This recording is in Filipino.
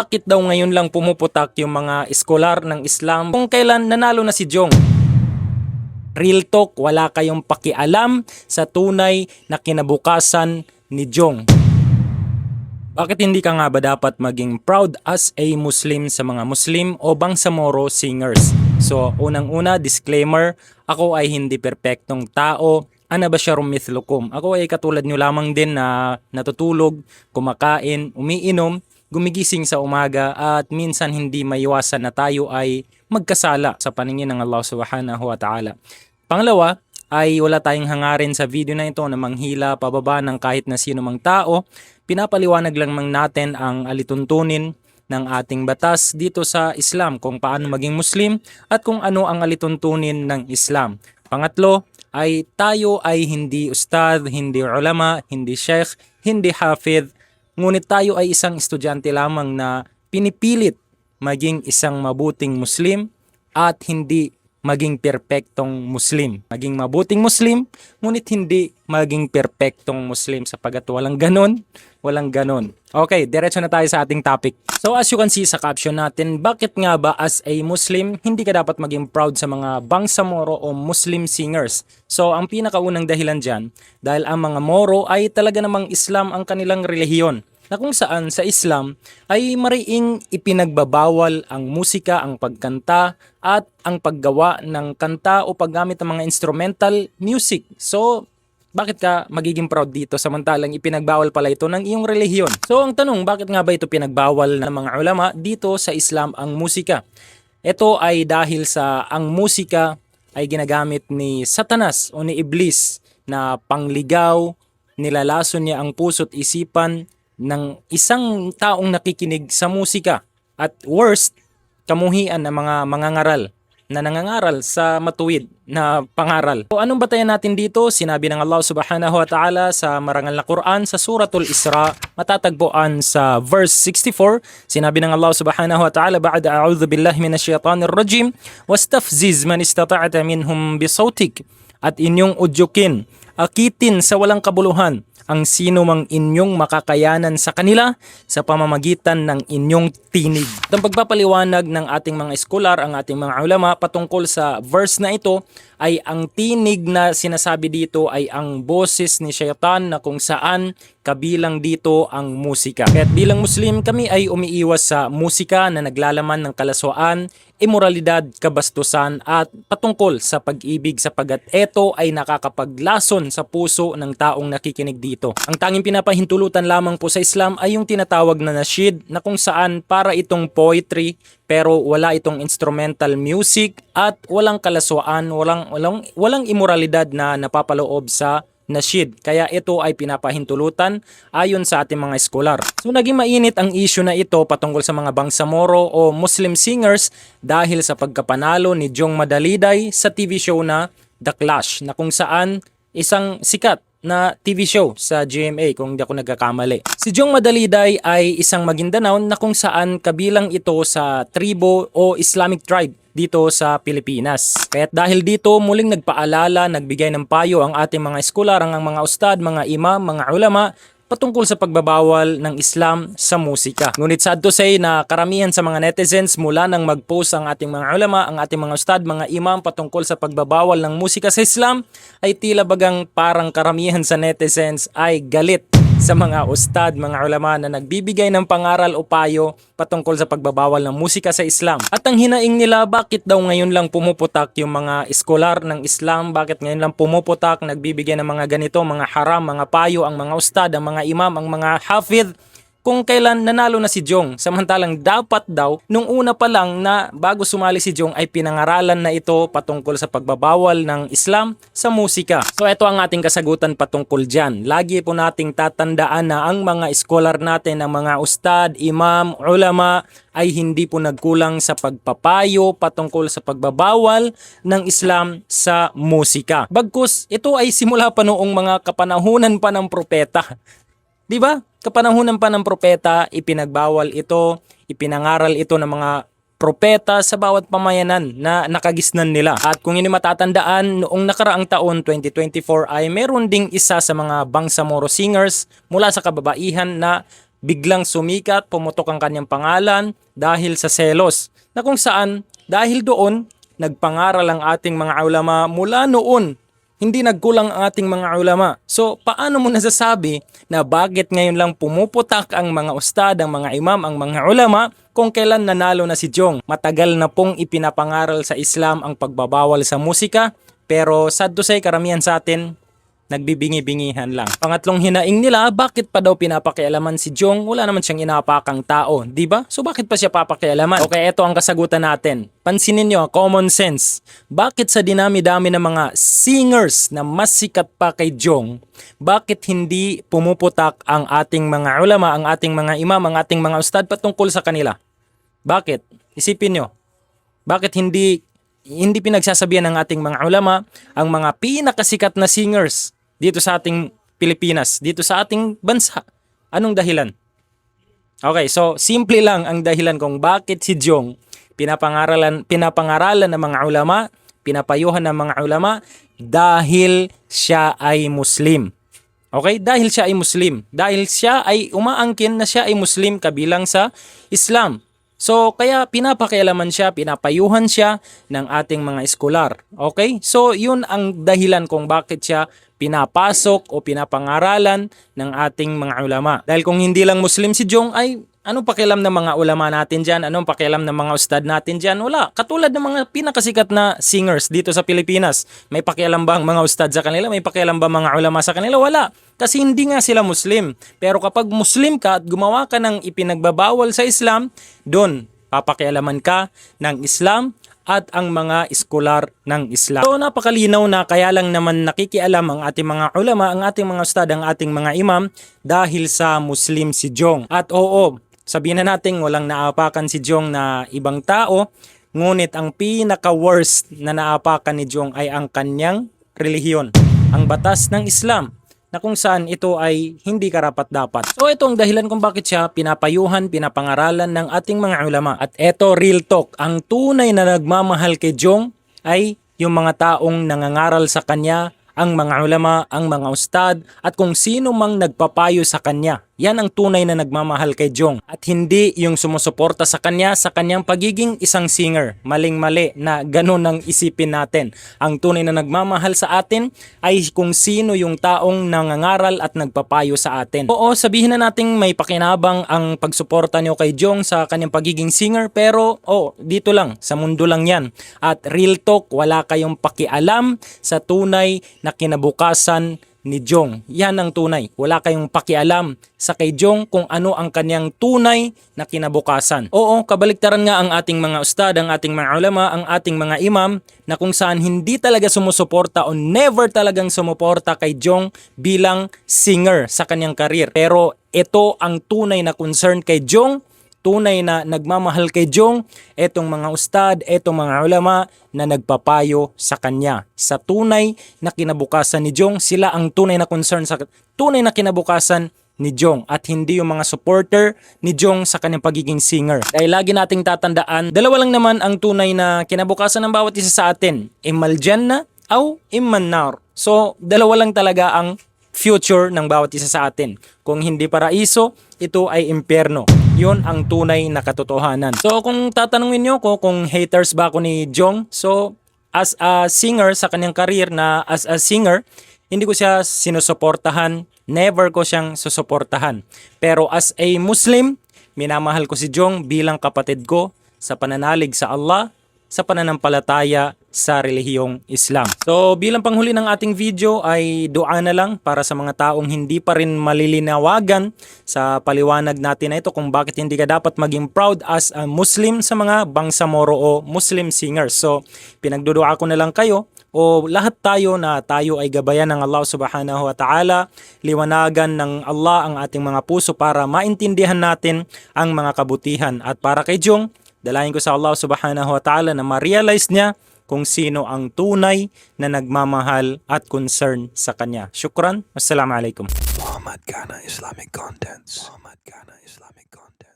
Bakit daw ngayon lang pumuputak yung mga eskolar ng Islam kung kailan nanalo na si Jong? Real talk, wala kayong pakialam sa tunay na kinabukasan ni Jong. Bakit hindi ka nga ba dapat maging proud as a Muslim sa mga Muslim o Bangsamoro singers? So, unang-una, disclaimer, ako ay hindi perpektong tao. Ana ba siya rumithlocum? Ako ay katulad nyo lamang din na natutulog, kumakain, umiinom, gumigising sa umaga at minsan hindi maiwasan na tayo ay magkasala sa paningin ng Allah Subhanahu wa Ta'ala. Pangalawa, ay wala tayong hangarin sa video na ito na manghila pababa ng kahit na sino mang tao. Pinapaliwanag lang natin ang alituntunin ng ating batas dito sa Islam kung paano maging Muslim at kung ano ang alituntunin ng Islam. Pangatlo, ay tayo ay hindi ustad, hindi ulama, hindi sheikh, hindi hafid, ngunit tayo ay isang estudyante lamang na pinipilit maging isang mabuting Muslim at hindi maging perpektong Muslim. Maging mabuting Muslim, ngunit hindi maging perpektong Muslim sapagat walang ganon, walang ganon. Okay, diretso na tayo sa ating topic. So as you can see sa caption natin, bakit nga ba as a Muslim, hindi ka dapat maging proud sa mga Bangsamoro o Muslim singers? So ang pinakaunang dahilan dyan, dahil ang mga Moro ay talaga namang Islam ang kanilang relihiyon, na kung saan sa Islam ay mariing ipinagbabawal ang musika, ang pagkanta at ang paggawa ng kanta o paggamit ng mga instrumental music. So, bakit ka magiging proud dito samantalang ipinagbawal pala ito ng iyong relihiyon? So, ang tanong, bakit nga ba ito pinagbawal ng mga ulama dito sa Islam ang musika? Ito ay dahil sa ang musika ay ginagamit ni Satanas o ni Iblis na pangligaw, nilalason niya ang puso't isipan ng isang taong nakikinig sa musika at worst, kamuhian ng mga mangangaral na nangangaral sa matuwid na pangaral. So anong batayan natin dito? Sinabi ng Allah Subhanahu wa Ta'ala sa marangal na Quran sa Suratul Isra, matatagpuan sa verse 64. Sinabi ng Allah Subhanahu wa Ta'ala, ba'da a'udhu billahi minasyaitanir rajim, wastafziz man istata'ata minhum bisautik, at inyong udyukin, akitin sa walang kabuluhan ang sino mang inyong makakayanan sa kanila sa pamamagitan ng inyong tinig. At ang pagpapaliwanag ng ating mga eskolar, ang ating mga ulama patungkol sa verse na ito ay ang tinig na sinasabi dito ay ang boses ni Shaitan na kung saan kabilang dito ang musika. Kaya bilang Muslim kami ay umiiwas sa musika na naglalaman ng kalaswaan, imoralidad, kabastusan at patungkol sa pag-ibig sapagat ito ay nakakapaglason sa puso ng taong nakikinig dito. Ang tanging pinapahintulutan lamang po sa Islam ay yung tinatawag na nasyid na kung saan para itong poetry pero wala itong instrumental music at walang kalaswaan, walang imoralidad na napapaloob sa nasyid. Kaya ito ay pinapahintulutan ayon sa ating mga eskolar. So naging mainit ang issue na ito patungkol sa mga Bangsamoro o Muslim singers dahil sa pagkapanalo ni Jong Madaliday sa TV show na The Clash, na kung saan isang sikat na TV show sa GMA kung di ako nagkakamali. Si Jong Madaliday ay isang Maguindanao na kung saan kabilang ito sa tribo o Islamic tribe dito sa Pilipinas. Kaya dahil dito muling nagpaalala, nagbigay ng payo ang ating mga eskolar, ang mga ustad, mga imam, mga ulama patungkol sa pagbabawal ng Islam sa musika. Ngunit sad to say na karamihan sa mga netizens mula nang mag-post ang ating mga ulama, ang ating mga ustad, mga imam patungkol sa pagbabawal ng musika sa Islam ay tila bagang parang karamihan sa netizens ay galit sa mga ustad, mga ulama na nagbibigay ng pangaral o payo patungkol sa pagbabawal ng musika sa Islam. At ang hinaing nila, bakit daw ngayon lang pumuputak yung mga eskolar ng Islam, bakit ngayon lang pumuputak, nagbibigay ng mga ganito, mga haram, mga payo, ang mga ustad, ang mga imam, ang mga hafid, kung kailan nanalo na si Jong. Samantalang dapat daw, nung una pa lang na bago sumali si Jong ay pinangaralan na ito patungkol sa pagbabawal ng Islam sa musika. So ito ang ating kasagutan patungkol dyan. Lagi po nating tatandaan na ang mga eskolar natin, ang mga ustad, imam, ulama ay hindi po nagkulang sa pagpapayo patungkol sa pagbabawal ng Islam sa musika. Bagkus, ito ay simula pa noong mga kapanahunan pa ng propeta. Di ba? Kapanahunan pa ng propeta, ipinagbawal ito, ipinangaral ito ng mga propeta sa bawat pamayanan na nakagisnan nila. At kung hindi matatandaan, noong nakaraang taon 2024 ay meron ding isa sa mga Bangsamoro singers mula sa kababaihan na biglang sumikat, pumutok ang kanyang pangalan dahil sa selos. Na kung saan, dahil doon, nagpangaral ang ating mga ulama mula noon. Hindi nagkulang ang ating mga ulama. So, paano mo nasasabi na bakit ngayon lang pumuputak ang mga ustad, ang mga imam, ang mga ulama kung kailan nanalo na si Jong? Matagal na pong ipinapangaral sa Islam ang pagbabawal sa musika, pero sad to say, karamihan sa atin, nagbibingi-bingihan lang. Pangatlong hinaing nila, bakit pa daw pinapakialaman si Jong? Wala naman siyang inapakang tao, di ba? So bakit pa siya papakialaman? Okay, ito ang kasagutan natin. Pansinin nyo, common sense. Bakit sa dinami-dami ng mga singers na mas sikat pa kay Jong, bakit hindi pumuputak ang ating mga ulama, ang ating mga imam, ang ating mga ustad patungkol sa kanila? Bakit? Isipin nyo. Bakit hindi pinagsasabihan ng ating mga ulama ang mga pinakasikat na singers dito sa ating Pilipinas, dito sa ating bansa? Anong dahilan? Okay, so simple lang ang dahilan kung bakit si Jong pinapangaralan ng mga ulama, pinapayuhan ng mga ulama dahil siya ay Muslim. Okay? Dahil siya ay Muslim. Dahil siya ay umaangkin na siya ay Muslim kabilang sa Islam. So, kaya pinapakialaman siya, pinapayuhan siya ng ating mga eskolar. Okay? So, yun ang dahilan kung bakit siya pinapasok o pinapangaralan ng ating mga ulama. Dahil kung hindi lang Muslim si Jong, ay anong pakialam ng mga ulama natin dyan? Anong pakialam ng mga ustad natin dyan? Wala. Katulad ng mga pinakasikat na singers dito sa Pilipinas. May pakialam ba ang mga ustad sa kanila? May pakialam ba mga ulama sa kanila? Wala. Kasi hindi nga sila Muslim. Pero kapag Muslim ka at gumawa ka ng ipinagbabawal sa Islam, doon papakialaman ka ng Islam at ang mga eskolar ng Islam. So napakalinaw na kaya lang naman nakikialam ang ating mga ulama, ang ating mga ustad, ang ating mga imam dahil sa Muslim si Jong. At oo, sabihin na natin walang naapakan si Jong na ibang tao, ngunit ang pinaka-worst na naapakan ni Jong ay ang kanyang relihiyon, ang batas ng Islam, na kung saan ito ay hindi karapat-dapat. So ito ang dahilan kung bakit siya pinapayuhan, pinapangaralan ng ating mga ulama. At ito, real talk, ang tunay na nagmamahal kay Jong ay yung mga taong nangangaral sa kanya, ang mga ulama, ang mga ustad, at kung sino mang nagpapayo sa kanya. Yan ang tunay na nagmamahal kay Jong. At hindi yung sumusuporta sa kanya sa kanyang pagiging isang singer. Maling-mali na ganun ang isipin natin. Ang tunay na nagmamahal sa atin ay kung sino yung taong nangangaral at nagpapayo sa atin. Oo, sabihin na natin may pakinabang ang pagsuporta nyo kay Jong sa kanyang pagiging singer, pero dito lang, sa mundo lang yan. At real talk, wala kayong pakialam sa tunay na kinabukasan ni Jong. Yan ang tunay. Wala kayong pakialam sa kay Jong kung ano ang kanyang tunay na kinabukasan. Oo, kabaliktaran nga ang ating mga ustad, ang ating mga ulama, ang ating mga imam na kung saan hindi talaga sumusuporta o never talagang sumuporta kay Jong bilang singer sa kanyang karir. Pero ito ang tunay na concern kay Jong, tunay na nagmamahal kay Jong, etong mga ustad, etong mga ulama na nagpapayo sa kanya. Sa tunay na kinabukasan ni Jong, sila ang tunay na concern sa tunay na kinabukasan ni Jong at hindi yung mga supporter ni Jong sa kanyang pagiging singer. Dahil lagi nating tatandaan, dalawa lang naman ang tunay na kinabukasan ng bawat isa sa atin. Immal Jannah o imman nar. So, dalawa lang talaga ang future ng bawat isa sa atin. Kung hindi paraiso, ito ay impyerno. Yun ang tunay na katotohanan. So kung tatanungin nyo ko kung haters ba ako ni Jong, so as a singer sa kanyang career na as a singer, hindi ko siya sinusuportahan, never ko siyang susuportahan. Pero as a Muslim, minamahal ko si Jong bilang kapatid ko sa pananalig sa Allah, sa pananampalataya sa relihiyong Islam. So bilang panghuli ng ating video ay dua na lang para sa mga taong hindi pa rin malilinawagan sa paliwanag natin na ito kung bakit hindi ka dapat maging proud as a Muslim sa mga bangsamoro o Muslim singers. So pinagdudua ko na lang kayo o lahat tayo na tayo ay gabayan ng Allah subhanahu wa ta'ala, liwanagan ng Allah ang ating mga puso para maintindihan natin ang mga kabutihan. At para kay Jong, dalayan ko sa Allah subhanahu wa ta'ala na ma-realize niya kung sino ang tunay na nagmamahal at concern sa kanya. Shukran. Wassalamu alaikum. Muhammad Ghana Islamic Contents. Muhammad Ghana Islamic Contents.